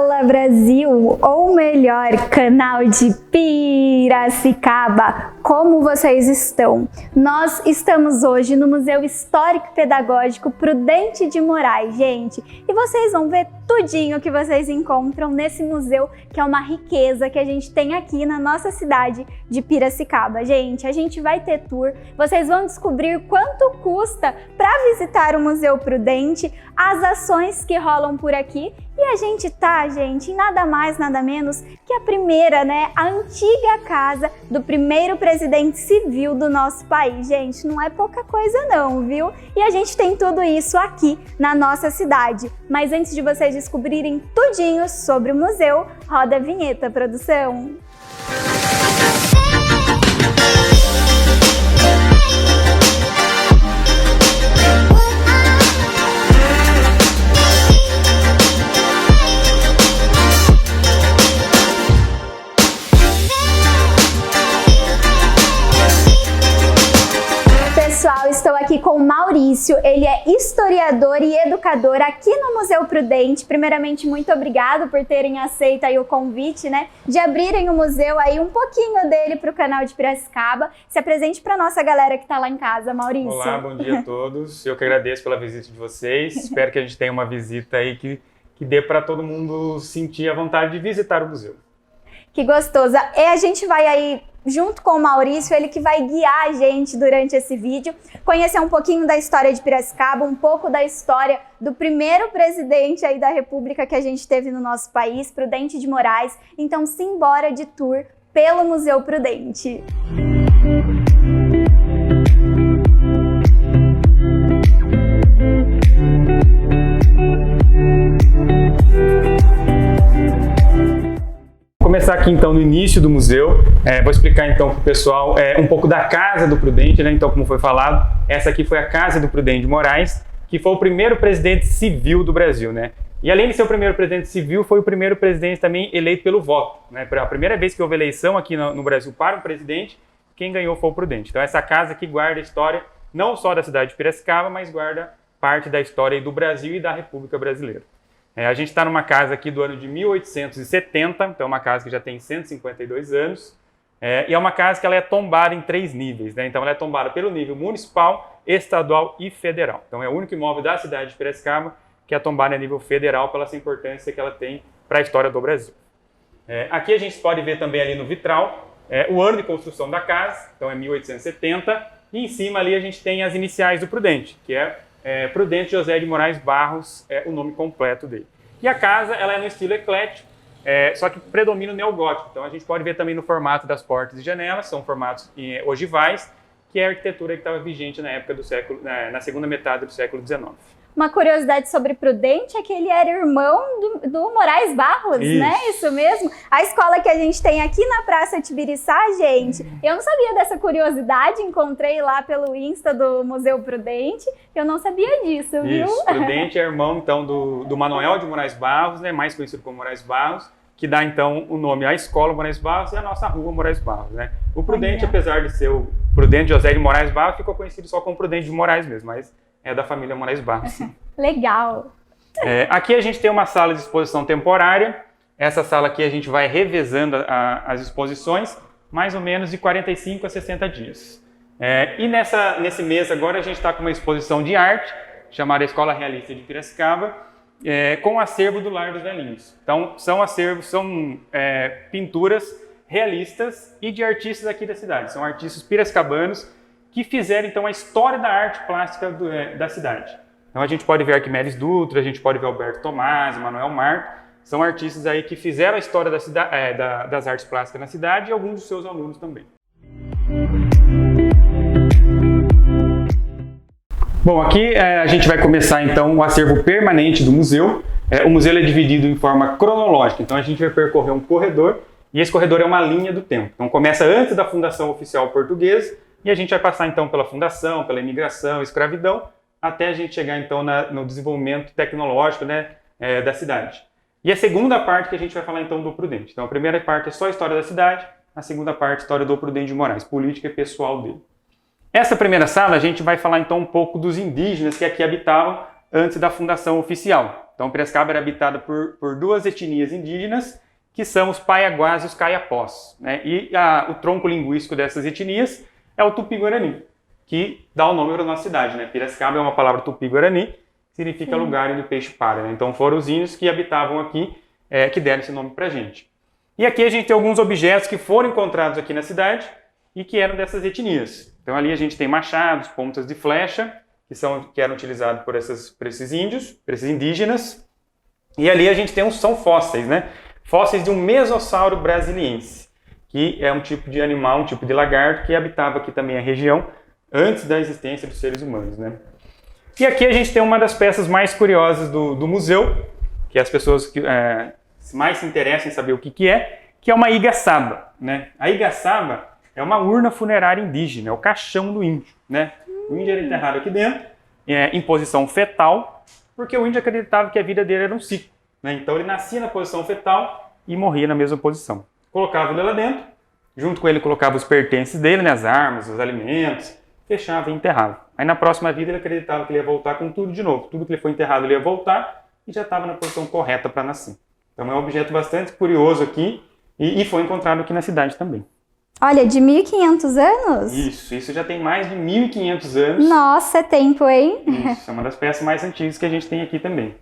Fala Brasil, ou melhor, canal de Piracicaba, como vocês estão? Nós estamos hoje no Museu Histórico e Pedagógico Prudente de Moraes, gente, e vocês vão ver tudinho que vocês encontram nesse museu, que é uma riqueza que a gente tem aqui na nossa cidade de Piracicaba. Gente, a gente vai ter tour, vocês vão descobrir quanto custa para visitar o Museu Prudente, as ações que rolam por aqui, e a gente tá, gente, em nada mais, nada menos que a primeira, a antiga casa do primeiro presidente civil do nosso país. Gente, não é pouca coisa não, viu? E a gente tem tudo isso aqui na nossa cidade. Mas antes de vocês descobrirem tudinho sobre o museu, roda a vinheta, produção! Pessoal, estou aqui com o Maurício, ele é historiador e educador aqui no Museu Prudente. Primeiramente, muito obrigado por terem aceito aí o convite, de abrirem o museu aí, um pouquinho dele para o canal de Piracicaba. Se apresente para nossa galera que está lá em casa, Maurício. Olá, bom dia a todos. Eu que agradeço pela visita de vocês. Espero que a gente tenha uma visita aí que dê para todo mundo sentir a vontade de visitar o museu. Que gostoso. E a gente vai aí junto com o Maurício, ele que vai guiar a gente durante esse vídeo, conhecer um pouquinho da história de Piracicaba, um pouco da história do primeiro presidente aí da República que a gente teve no nosso país, Prudente de Moraes. Então, simbora de tour pelo Museu Prudente. Vou começar aqui então no início do museu, vou explicar então para o pessoal um pouco da Casa do Prudente, então como foi falado, essa aqui foi a Casa do Prudente de Moraes, que foi o primeiro presidente civil do Brasil, E além de ser o primeiro presidente civil, foi o primeiro presidente também eleito pelo voto, Pela primeira vez que houve eleição aqui no Brasil para um presidente, quem ganhou foi o Prudente. Então essa casa aqui guarda a história não só da cidade de Piracicaba, mas guarda parte da história do Brasil e da República Brasileira. A gente está numa casa aqui do ano de 1870, então é uma casa que já tem 152 anos, e é uma casa que ela é tombada em 3 níveis, Então ela é tombada pelo nível municipal, estadual e federal. Então é o único imóvel da cidade de Piracicaba que é tombada a nível federal pela essa importância que ela tem para a história do Brasil. Aqui a gente pode ver também ali no vitral o ano de construção da casa, então é 1870, e em cima ali a gente tem as iniciais do Prudente, que é Prudente José de Moraes Barros é o nome completo dele. E a casa ela é no estilo eclético, só que predomina o neogótico. Então a gente pode ver também no formato das portas e janelas, são formatos ogivais, que é a arquitetura que estava vigente na época do século, na segunda metade do século XIX. Uma curiosidade sobre Prudente é que ele era irmão do Moraes Barros, Isso mesmo? A escola que a gente tem aqui na Praça Tibiriçá, gente, eu não sabia dessa curiosidade, encontrei lá pelo Insta do Museu Prudente, eu não sabia disso, viu? Isso, Prudente é irmão, então, do Manoel de Moraes Barros, mais conhecido como Moraes Barros, que dá, então, o nome à escola Moraes Barros e à nossa rua Moraes Barros, O Prudente, apesar de ser o Prudente José de Moraes Barros, ficou conhecido só como Prudente de Moraes mesmo, mas é da família Moraes Barros. Legal! Aqui a gente tem uma sala de exposição temporária. Essa sala aqui a gente vai revezando as exposições, mais ou menos de 45 a 60 dias. E nesse mês agora a gente está com uma exposição de arte, chamada Escola Realista de Piracicaba, com o acervo do Lar dos Velhinhos. Então são pinturas realistas e de artistas aqui da cidade. São artistas piracicabanos que fizeram, então, a história da arte plástica da cidade. Então, a gente pode ver Arquimedes Dutra, a gente pode ver Alberto Tomás, Manuel Marco, são artistas aí que fizeram a história das artes plásticas na cidade e alguns dos seus alunos também. Bom, aqui a gente vai começar, então, o acervo permanente do museu. O museu é dividido em forma cronológica, então a gente vai percorrer um corredor, e esse corredor é uma linha do tempo. Então, começa antes da fundação oficial portuguesa, e a gente vai passar então pela fundação, pela imigração, escravidão, até a gente chegar então no desenvolvimento tecnológico da cidade. E a segunda parte que a gente vai falar então do Prudente. Então a primeira parte é só a história da cidade, a segunda parte é a história do Prudente de Moraes, política e pessoal dele. Essa primeira sala a gente vai falar então um pouco dos indígenas que aqui habitavam antes da fundação oficial. Então, Piracicaba era habitada por duas etnias indígenas, que são os Paiaguás e os Caiapós, né? E o tronco linguístico dessas etnias é o Tupi-Guarani, que dá o nome para a nossa cidade, né? Piracicaba é uma palavra Tupi-Guarani, significa lugar onde o peixe para, né? Então foram os índios que habitavam aqui, que deram esse nome para a gente. E aqui a gente tem alguns objetos que foram encontrados aqui na cidade e que eram dessas etnias. Então ali a gente tem machados, pontas de flecha, que eram utilizados por esses índios, por esses indígenas. E ali a gente tem são fósseis, né? Fósseis de um mesossauro brasiliense, que é um tipo de animal, um tipo de lagarto que habitava aqui também a região antes da existência dos seres humanos, né? E aqui a gente tem uma das peças mais curiosas do museu, que as pessoas que mais se interessam em saber o que é uma igaçaba, né? A igaçaba é uma urna funerária indígena, é o caixão do índio, né? O índio era enterrado aqui dentro, em posição fetal, porque o índio acreditava que a vida dele era um ciclo, né? Então ele nascia na posição fetal e morria na mesma posição. Colocava ele lá dentro, junto com ele colocava os pertences dele, né? As armas, os alimentos, fechava e enterrava. Aí na próxima vida ele acreditava que ele ia voltar com tudo de novo. Tudo que ele foi enterrado ele ia voltar e já estava na posição correta para nascer. Então é um objeto bastante curioso aqui e foi encontrado aqui na cidade também. Olha, de 1.500 anos? Isso já tem mais de 1.500 anos. Nossa, é tempo, hein? Isso, é uma das peças mais antigas que a gente tem aqui também.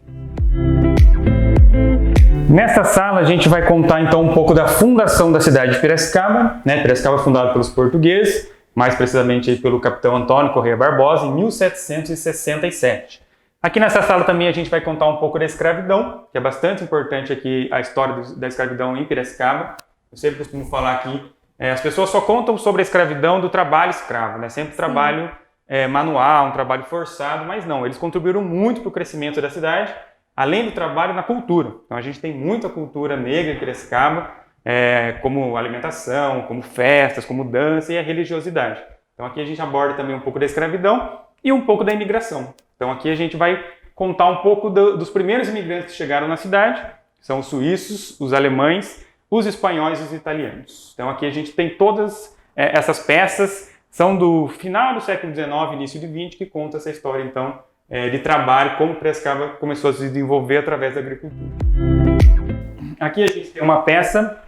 Nessa sala a gente vai contar então um pouco da fundação da cidade de Piracicaba, né? Piracicaba foi fundada pelos portugueses, mais precisamente aí pelo capitão Antônio Corrêa Barbosa, em 1767. Aqui nessa sala também a gente vai contar um pouco da escravidão, que é bastante importante aqui a história da escravidão em Piracicaba. Eu sempre costumo falar aqui, as pessoas só contam sobre a escravidão do trabalho escravo, né? Sempre trabalho manual, um trabalho forçado, mas não, eles contribuíram muito para o crescimento da cidade, além do trabalho na cultura. Então a gente tem muita cultura negra em Piracicaba, como alimentação, como festas, como dança e a religiosidade. Então aqui a gente aborda também um pouco da escravidão e um pouco da imigração. Então aqui a gente vai contar um pouco dos primeiros imigrantes que chegaram na cidade, que são os suíços, os alemães, os espanhóis e os italianos. Então aqui a gente tem todas essas peças, são do final do século XIX, início do XX, que conta essa história então de trabalho, como Piracicaba começou a se desenvolver através da agricultura. Aqui a gente tem uma peça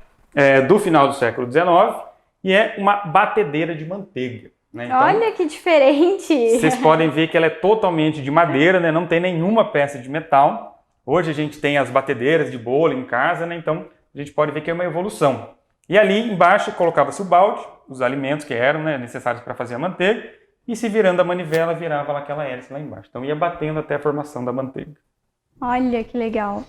do final do século XIX e é uma batedeira de manteiga, né? Então, olha que diferente! Vocês podem ver que ela é totalmente de madeira, né? Não tem nenhuma peça de metal. Hoje a gente tem as batedeiras de bolo em casa, né? Então a gente pode ver que é uma evolução. E ali embaixo colocava-se o balde, os alimentos que eram, né, necessários para fazer a manteiga, e se virando a manivela virava aquela hélice lá embaixo. Então ia batendo até a formação da manteiga. Olha que legal!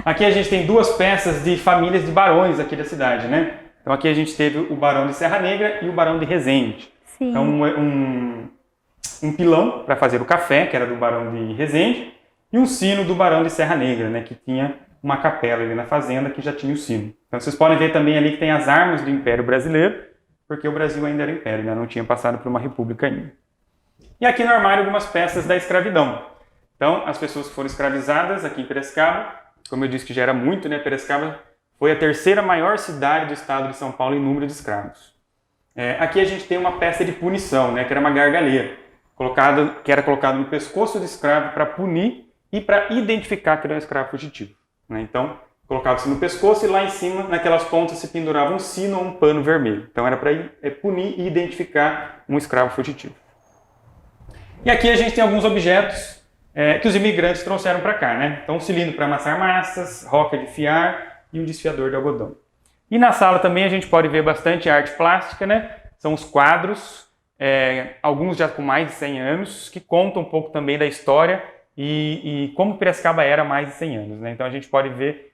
Aqui a gente tem duas peças de famílias de barões aqui da cidade, né? Então aqui a gente teve o Barão de Serra Negra e o Barão de Resende. Sim. Então um pilão para fazer o café, que era do Barão de Resende, e um sino do Barão de Serra Negra, né? Que tinha uma capela ali na fazenda que já tinha o sino. Então vocês podem ver também ali que tem as armas do Império Brasileiro, porque o Brasil ainda era império, né? Não tinha passado por uma república ainda. E aqui no armário algumas peças da escravidão. Então, as pessoas que foram escravizadas aqui em Piracicaba, como eu disse que já era muito, né? Piracicaba foi a terceira maior cidade do estado de São Paulo em número de escravos. Aqui a gente tem uma peça de punição, né? Que era uma gargalheira, que era colocada no pescoço do escravo para punir e para identificar que era um escravo fugitivo, né? Então, colocava-se no pescoço e lá em cima, naquelas pontas, se pendurava um sino ou um pano vermelho. Então, era para punir e identificar um escravo fugitivo. E aqui a gente tem alguns objetos que os imigrantes trouxeram para cá, né? Então, um cilindro para amassar massas, roca de fiar e um desfiador de algodão. E na sala também a gente pode ver bastante arte plástica, né? São os quadros, alguns já com mais de 100 anos, que contam um pouco também da história e como Piracicaba era há mais de 100 anos, né? Então, a gente pode ver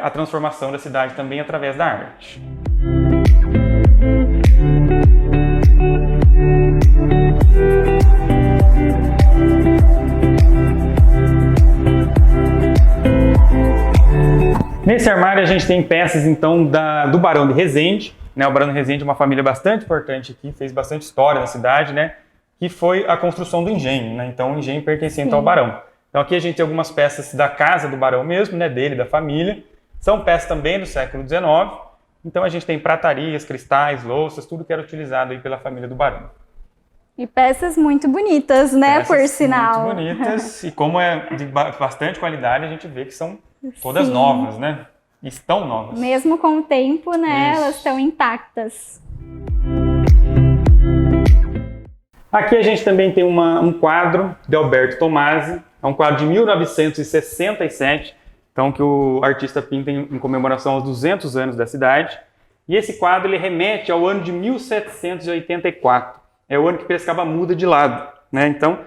a transformação da cidade também através da arte. Nesse armário a gente tem peças então do Barão de Resende, né? O Barão de Resende é uma família bastante importante aqui, fez bastante história na cidade, né? Que foi a construção do engenho, né? Então o engenho pertencente ao Barão. Então aqui a gente tem algumas peças da casa do Barão mesmo, né? Dele, da família. São peças também do século XIX. Então a gente tem pratarias, cristais, louças, tudo que era utilizado aí pela família do Barão. E peças muito bonitas, né, Peças por sinal. muito bonitas, e como é de bastante qualidade, a gente vê que são todas Sim. novas, né? Estão novas. Mesmo com o tempo, né, Isso. elas estão intactas. Aqui a gente também tem um quadro de Alberto Tomasi, é um quadro de 1967, então que o artista pinta em comemoração aos 200 anos da cidade. E esse quadro ele remete ao ano de 1784, é o ano que Piracicaba muda de lado, né? Então,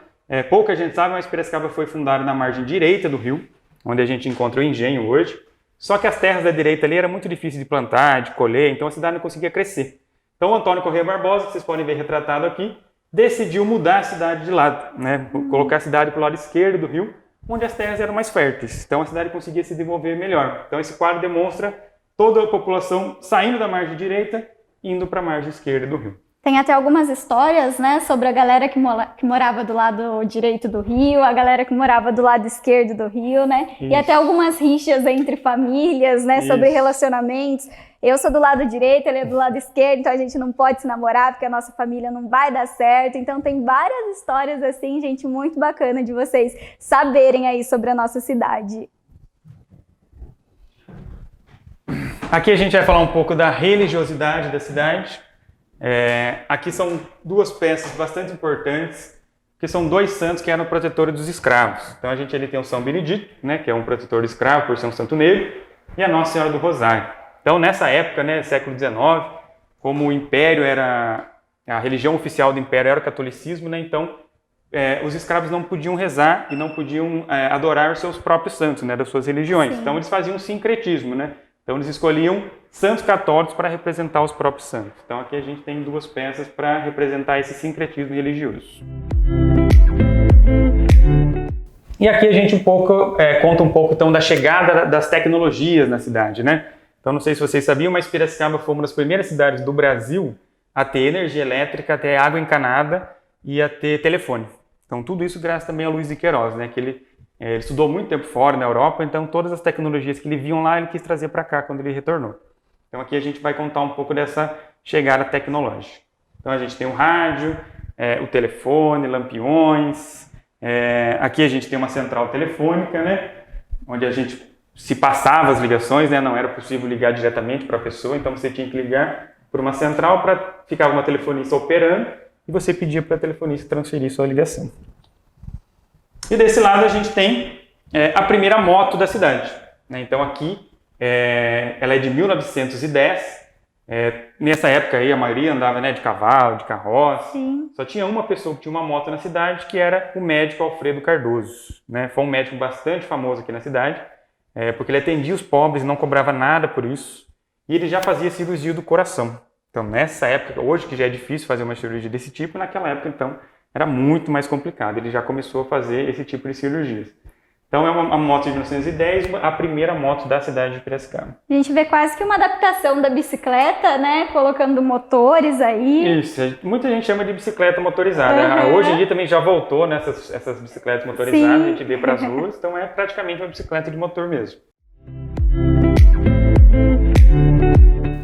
pouca gente sabe, mas Piracicaba foi fundada na margem direita do rio, onde a gente encontra o engenho hoje. Só que as terras da direita ali era muito difícil de plantar, de colher, então a cidade não conseguia crescer. Então, o Antônio Corrêa Barbosa, que vocês podem ver retratado aqui, decidiu mudar a cidade de lado, né? Colocar a cidade para o lado esquerdo do rio, onde as terras eram mais férteis. Então a cidade conseguia se desenvolver melhor. Então esse quadro demonstra toda a população saindo da margem direita e indo para a margem esquerda do rio. Tem até algumas histórias, né, sobre a galera que morava do lado direito do rio, a galera que morava do lado esquerdo do rio, né? Isso. E até algumas rixas entre famílias, né, sobre Isso. relacionamentos. Eu sou do lado direito, ele é do lado esquerdo, então a gente não pode se namorar porque a nossa família não vai dar certo. Então tem várias histórias assim, gente, muito bacana de vocês saberem aí sobre a nossa cidade. Aqui a gente vai falar um pouco da religiosidade da cidade. Aqui são duas peças bastante importantes, que são dois santos que eram protetores dos escravos. Então a gente ali tem o São Benedito, né, que é um protetor do escravo por ser um santo negro, e a Nossa Senhora do Rosário. Então nessa época, né, século XIX, como o Império a religião oficial do Império era o catolicismo, né, então os escravos não podiam rezar e não podiam adorar os seus próprios santos, né, das suas religiões. Sim. Então eles faziam um sincretismo, né? Então eles escolhiam santos católicos para representar os próprios santos. Então aqui a gente tem duas peças para representar esse sincretismo religioso. E aqui a gente conta um pouco então da chegada das tecnologias na cidade, né? Então não sei se vocês sabiam, mas Piracicaba foi uma das primeiras cidades do Brasil a ter energia elétrica, a ter água encanada e a ter telefone. Então tudo isso graças também a Luiz de Queiroz, né? Que ele estudou muito tempo fora na Europa, então todas as tecnologias que ele viam lá, ele quis trazer para cá quando ele retornou. Então aqui a gente vai contar um pouco dessa chegada tecnológica. Então a gente tem o rádio, o telefone, lampiões, aqui a gente tem uma central telefônica, né, onde a gente se passava as ligações, né, não era possível ligar diretamente para a pessoa, então você tinha que ligar por uma central para ficar uma telefonista operando e você pedia para a telefonista transferir sua ligação. E desse lado a gente tem a primeira moto da cidade, né? Então aqui ela é de 1910. Nessa época aí a maioria andava, né, de cavalo, de carroça. Sim. Só tinha uma pessoa que tinha uma moto na cidade, que era o médico Alfredo Cardoso, né? Foi um médico bastante famoso aqui na cidade, porque ele atendia os pobres e não cobrava nada por isso. E ele já fazia cirurgia do coração. Então nessa época, hoje que já é difícil fazer uma cirurgia desse tipo, naquela época então era muito mais complicado. Ele já começou a fazer esse tipo de cirurgias. Então é uma moto de 1910, a primeira moto da cidade de Piracicaba. A gente vê quase que uma adaptação da bicicleta, né? Colocando motores aí. Isso, muita gente chama de bicicleta motorizada. Uhum. Hoje em dia também já voltou, né, essas bicicletas motorizadas, sim, a gente vê para as ruas, então é praticamente uma bicicleta de motor mesmo.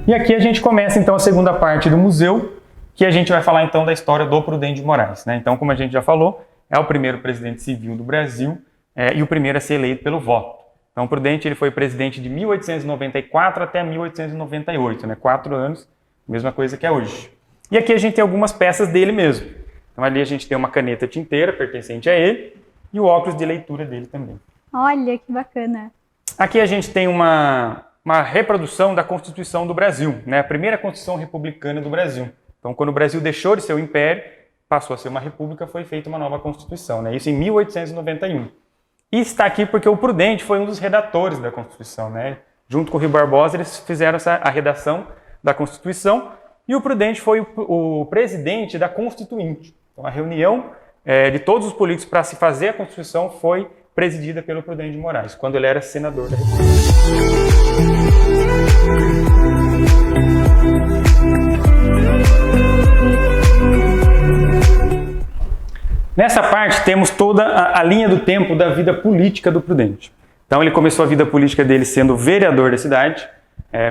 E aqui a gente começa então a segunda parte do museu, que a gente vai falar então da história do Prudente de Moraes, né? Então, como a gente já falou, é o primeiro presidente civil do Brasil e o primeiro a ser eleito pelo voto. Então, o Prudente ele foi presidente de 1894 até 1898, né? 4 anos, mesma coisa que é hoje. E aqui a gente tem algumas peças dele mesmo. Então, ali a gente tem uma caneta tinteira pertencente a ele e o óculos de leitura dele também. Olha, que bacana! Aqui a gente tem uma reprodução da Constituição do Brasil, né? A primeira Constituição republicana do Brasil. Então, quando o Brasil deixou de ser um império, passou a ser uma república, foi feita uma nova Constituição, né? Isso em 1891. E está aqui porque o Prudente foi um dos redatores da Constituição, né? Junto com o Rui Barbosa, eles fizeram a redação da Constituição e o Prudente foi o presidente da Constituinte. Então, a reunião de todos os políticos para se fazer a Constituição foi presidida pelo Prudente de Moraes, quando ele era senador da República. Nessa parte temos toda a linha do tempo da vida política do Prudente. Então ele começou a vida política dele sendo vereador da cidade,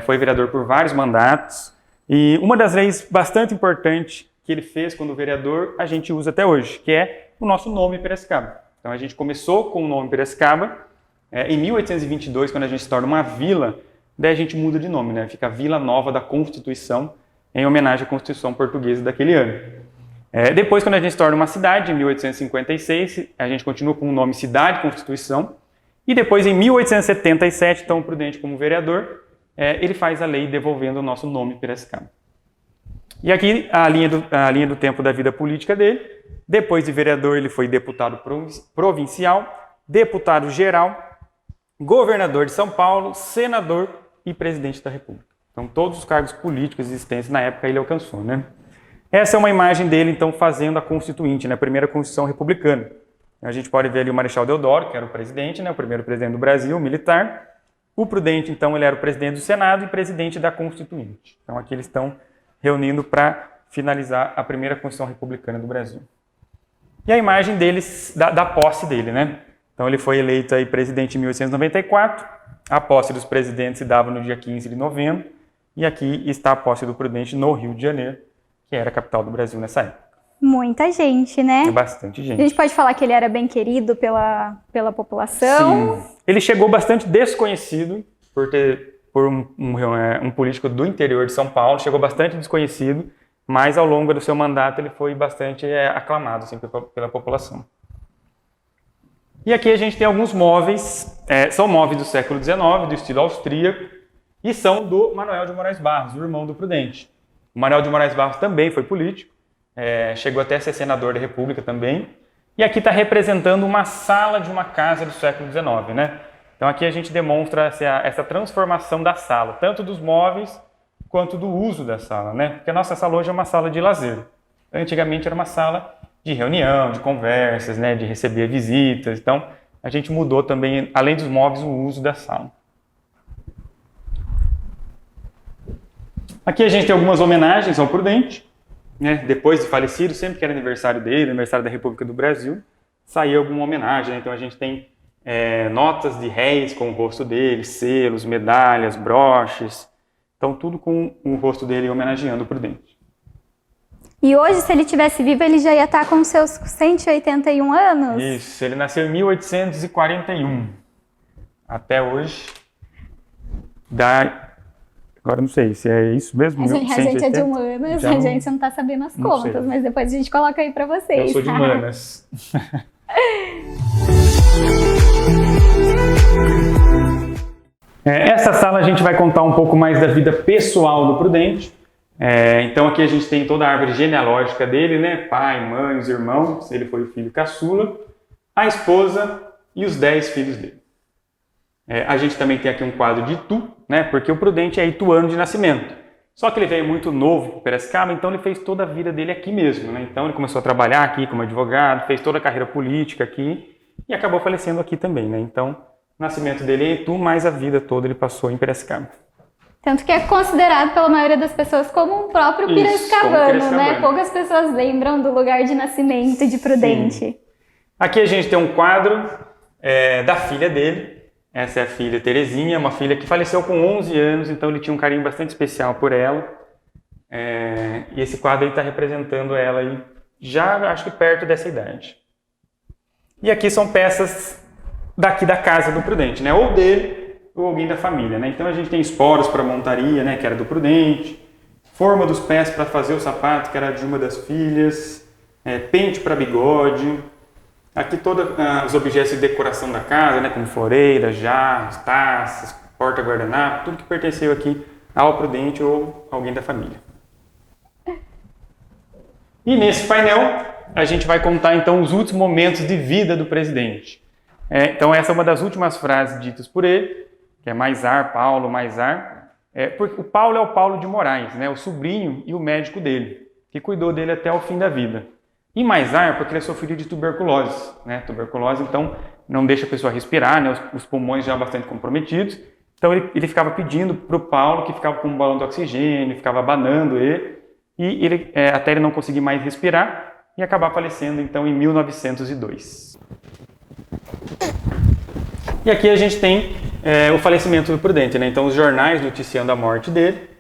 foi vereador por vários mandatos, e uma das leis bastante importantes que ele fez quando vereador, a gente usa até hoje, que é o nosso nome Piracicaba. Então a gente começou com o nome Piracicaba, em 1822, quando a gente se torna uma vila, daí a gente muda de nome, né? Fica Vila Nova da Constituição, em homenagem à Constituição Portuguesa daquele ano. Depois, quando a gente se torna uma cidade, em 1856, a gente continua com o nome Cidade Constituição, e depois, em 1877, então o Prudente, como vereador, ele faz a lei devolvendo o nosso nome Piracicaba. E aqui a linha do tempo da vida política dele. Depois de vereador, ele foi deputado provincial, deputado geral, governador de São Paulo, senador e presidente da República. Então, todos os cargos políticos existentes na época ele alcançou, né? Essa é uma imagem dele, então, fazendo a Constituinte, né? A primeira Constituição republicana. A gente pode ver ali o Marechal Deodoro, que era o presidente, né? O primeiro presidente do Brasil, militar. O Prudente, então, ele era o presidente do Senado e presidente da Constituinte. Então, aqui eles estão reunindo para finalizar a primeira Constituição republicana do Brasil. E a imagem deles, da posse dele, né? Então, ele foi eleito aí presidente em 1894. A posse dos presidentes se dava no dia 15 de novembro. E aqui está a posse do Prudente no Rio de Janeiro, que era a capital do Brasil nessa época. Muita gente, né? Bastante gente. A gente pode falar que ele era bem querido pela população. Sim. Ele chegou bastante desconhecido por um político do interior de São Paulo, chegou bastante desconhecido, mas ao longo do seu mandato ele foi bastante aclamado assim, pela população. E aqui a gente tem alguns móveis, são móveis do século XIX, do estilo austríaco, e são do Manuel de Moraes Barros, o irmão do Prudente. O Manuel de Moraes Barros também foi político, chegou até a ser senador da República também, e aqui está representando uma sala de uma casa do século XIX, né? Então aqui a gente demonstra essa transformação da sala, tanto dos móveis quanto do uso da sala, né? Porque a nossa sala hoje é uma sala de lazer. Antigamente era uma sala de reunião, de conversas, né? De receber visitas. Então a gente mudou também, além dos móveis, o uso da sala. Aqui a gente tem algumas homenagens ao Prudente, né? Depois de falecido, sempre que era aniversário dele, aniversário da República do Brasil, saía alguma homenagem, né? Então a gente tem notas de réis com o rosto dele, selos, medalhas, broches, então tudo com o rosto dele homenageando o Prudente. E hoje, se ele tivesse vivo, ele já ia estar com seus 181 anos? Isso, ele nasceu em 1841. Até hoje, agora não sei se é isso mesmo. A gente é de humanas, a gente não está sabendo as contas, mas depois a gente coloca aí para vocês. Eu sou de humanas. Essa sala a gente vai contar um pouco mais da vida pessoal do Prudente. Então aqui a gente tem toda a árvore genealógica dele, né? Pai, mãe, os irmãos, ele foi o filho caçula, a esposa e os 10 filhos dele. A gente também tem aqui um quadro de Itu, né? Porque o Prudente é ituano de nascimento. Só que ele veio muito novo para Piracicaba, então ele fez toda a vida dele aqui mesmo, né? Então ele começou a trabalhar aqui como advogado, fez toda a carreira política aqui e acabou falecendo aqui também, né? Então o nascimento dele é em Itu, mas a vida toda ele passou em Piracicaba. Tanto que é considerado pela maioria das pessoas como um próprio piracicabano, né? Poucas pessoas lembram do lugar de nascimento de Prudente. Sim. Aqui a gente tem um quadro da filha dele. Essa é a filha Terezinha, uma filha que faleceu com 11 anos, então ele tinha um carinho bastante especial por ela. E esse quadro está representando ela aí, já acho que perto dessa idade. E aqui são peças daqui da casa do Prudente, né? Ou dele, ou alguém da família, né? Então a gente tem esporos para montaria, né? Que era do Prudente, forma dos pés para fazer o sapato, que era de uma das filhas, pente para bigode. Aqui todos os objetos de decoração da casa, né? Como floreiras, jarros, taças, porta-guardanapo, tudo que pertenceu aqui ao Prudente ou alguém da família. E nesse painel a gente vai contar então os últimos momentos de vida do presidente. Então essa é uma das últimas frases ditas por ele, que é mais ar, Paulo, mais ar. Porque o Paulo é o Paulo de Moraes, né? O sobrinho e o médico dele, que cuidou dele até o fim da vida. E mais ar porque ele sofreu de tuberculose, né? Tuberculose, então, não deixa a pessoa respirar, né? Os pulmões já bastante comprometidos. Então, ele ficava pedindo para o Paulo, que ficava com um balão de oxigênio, ficava abanando ele, e até ele não conseguir mais respirar, e acabar falecendo, então, em 1902. E aqui a gente tem o falecimento do Prudente, né? Então, os jornais noticiando a morte dele,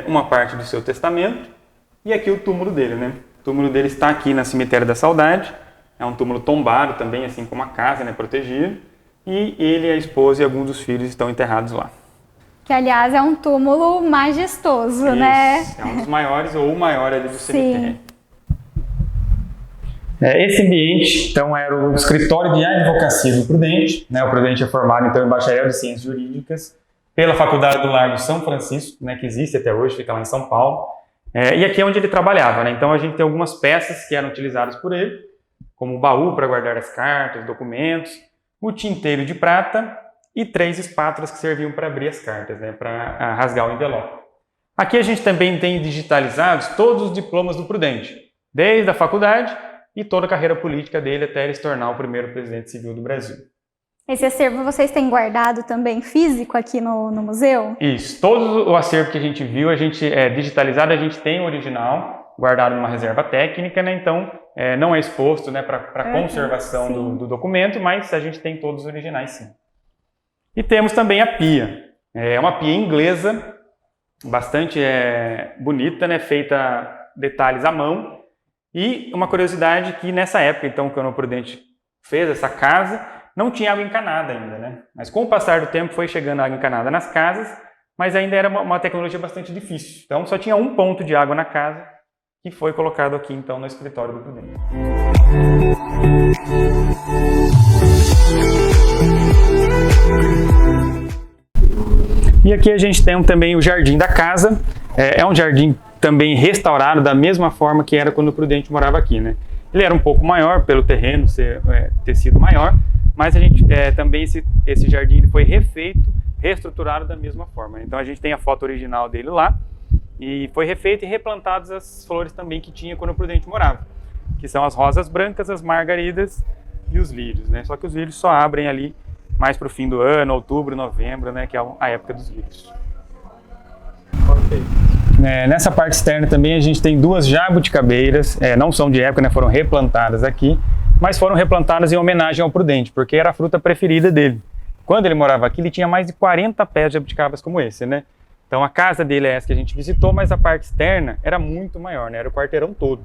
uma parte do seu testamento, E aqui o túmulo dele, né? O túmulo dele está aqui na Cemitério da Saudade. É um túmulo tombado também, assim como a casa, né, protegido. E ele, a esposa e alguns dos filhos estão enterrados lá. Que, aliás, é um túmulo majestoso, Isso, né? é um dos maiores ou o maior ali do cemitério. Sim. Esse ambiente, então, era o escritório de advocacia do Prudente, né? O Prudente é formado, então, em bacharel de Ciências Jurídicas pela Faculdade do Largo São Francisco, né, que existe até hoje, fica lá em São Paulo. E aqui é onde ele trabalhava, né? Então, a gente tem algumas peças que eram utilizadas por ele, como o baú para guardar as cartas, documentos, o tinteiro de prata e 3 espátulas que serviam para abrir as cartas, né, para rasgar o envelope. Aqui a gente também tem digitalizados todos os diplomas do Prudente, desde a faculdade e toda a carreira política dele até ele se tornar o primeiro presidente civil do Brasil. Esse acervo vocês têm guardado também físico aqui no museu? Isso, todo o acervo que a gente viu, a gente digitalizado, a gente tem o original, guardado numa reserva técnica, né? Então não é exposto, né, para conservação do documento, mas a gente tem todos os originais, sim. E temos também a pia. É uma pia inglesa, bastante bonita, né, feita detalhes à mão. E uma curiosidade que nessa época, então, quando o Prudente fez essa casa, não tinha água encanada ainda, né? Mas com o passar do tempo foi chegando água encanada nas casas, mas ainda era uma tecnologia bastante difícil. Então só tinha um ponto de água na casa, que foi colocado aqui, então, no escritório do Prudente. E aqui a gente tem também o jardim da casa. É um jardim também restaurado da mesma forma que era quando o Prudente morava aqui, né? Ele era um pouco maior pelo terreno ter sido maior, mas a gente também esse jardim foi refeito, reestruturado da mesma forma. Então a gente tem a foto original dele lá e foi refeito e replantadas as flores também que tinha quando o Prudente morava, que são as rosas brancas, as margaridas e os lírios, né? Só que os lírios só abrem ali mais para o fim do ano, outubro, novembro, né? Que é a época dos lírios. Ok. Nessa parte externa também a gente tem 2 jabuticabeiras, não são de época, né, foram replantadas aqui, mas foram replantadas em homenagem ao Prudente, porque era a fruta preferida dele. Quando ele morava aqui, ele tinha mais de 40 pés de jabuticabas como esse, né? Então a casa dele é essa que a gente visitou, mas a parte externa era muito maior, né? Era o quarteirão todo.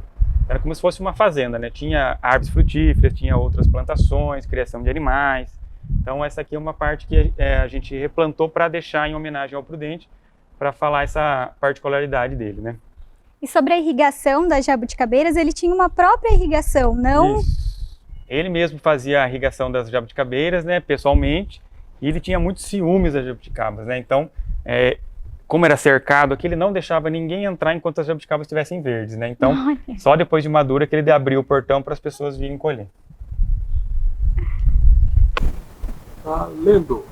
Era como se fosse uma fazenda, né? Tinha árvores frutíferas, tinha outras plantações, criação de animais. Então essa aqui é uma parte que a gente replantou para deixar em homenagem ao Prudente, para falar essa particularidade dele, né? E sobre a irrigação das jabuticabeiras, ele tinha uma própria irrigação, não? Isso. Ele mesmo fazia a irrigação das jabuticabeiras, né, pessoalmente, e ele tinha muitos ciúmes das jabuticabas, né? Então, como era cercado aqui, ele não deixava ninguém entrar enquanto as jabuticabas estivessem verdes, né? Então, só depois de madura que ele abriu o portão para as pessoas virem colher. Valendo!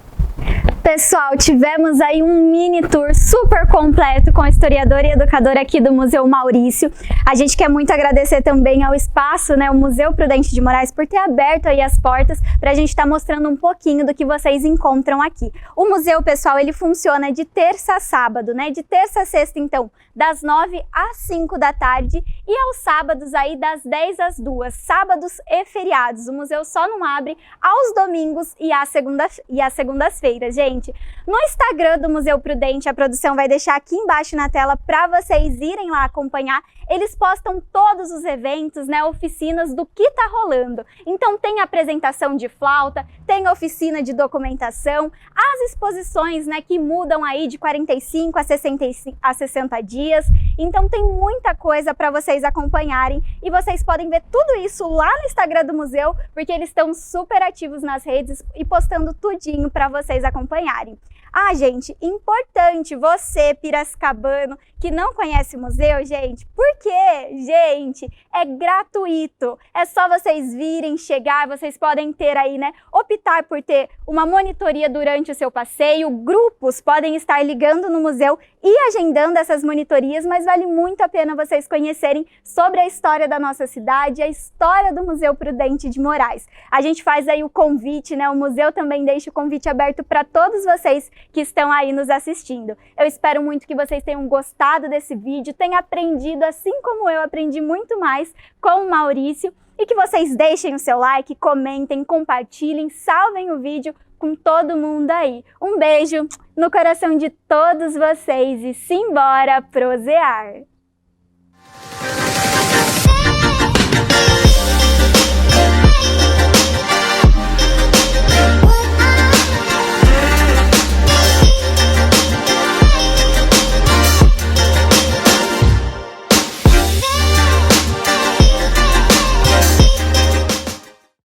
Pessoal, tivemos aí um mini tour super completo com a historiadora e educadora aqui do Museu Maurício. A gente quer muito agradecer também ao espaço, né, o Museu Prudente de Moraes, por ter aberto aí as portas para a gente estar mostrando um pouquinho do que vocês encontram aqui. O museu, pessoal, ele funciona de terça a sábado, né, de terça a sexta, então, das 9 às 5 da tarde e aos sábados aí das 10 às 2, sábados e feriados. O museu só não abre aos domingos e às segundas-feiras, gente. No Instagram do Museu Prudente, a produção vai deixar aqui embaixo na tela para vocês irem lá acompanhar. Eles postam todos os eventos, né, oficinas do que tá rolando. Então tem apresentação de flauta, tem oficina de documentação, as exposições, né, que mudam aí de 45 a 60 dias. Então tem muita coisa para vocês acompanharem e vocês podem ver tudo isso lá no Instagram do museu, porque eles estão super ativos nas redes e postando tudinho para vocês acompanharem. Ah, gente, importante, você, piracicabano, que não conhece o museu, gente, porque, gente, é gratuito. É só vocês virem, chegar, vocês podem ter aí, né, optar por ter uma monitoria durante o seu passeio, grupos podem estar ligando no museu e agendando essas monitorias, mas vale muito a pena vocês conhecerem sobre a história da nossa cidade, a história do Museu Prudente de Moraes. A gente faz aí o convite, né, o museu também deixa o convite aberto para todos vocês que estão aí nos assistindo. Eu espero muito que vocês tenham gostado desse vídeo, tenham aprendido, assim como eu aprendi muito mais com o Maurício, e que vocês deixem o seu like, comentem, compartilhem, salvem o vídeo com todo mundo aí. Um beijo no coração de todos vocês e simbora prosear!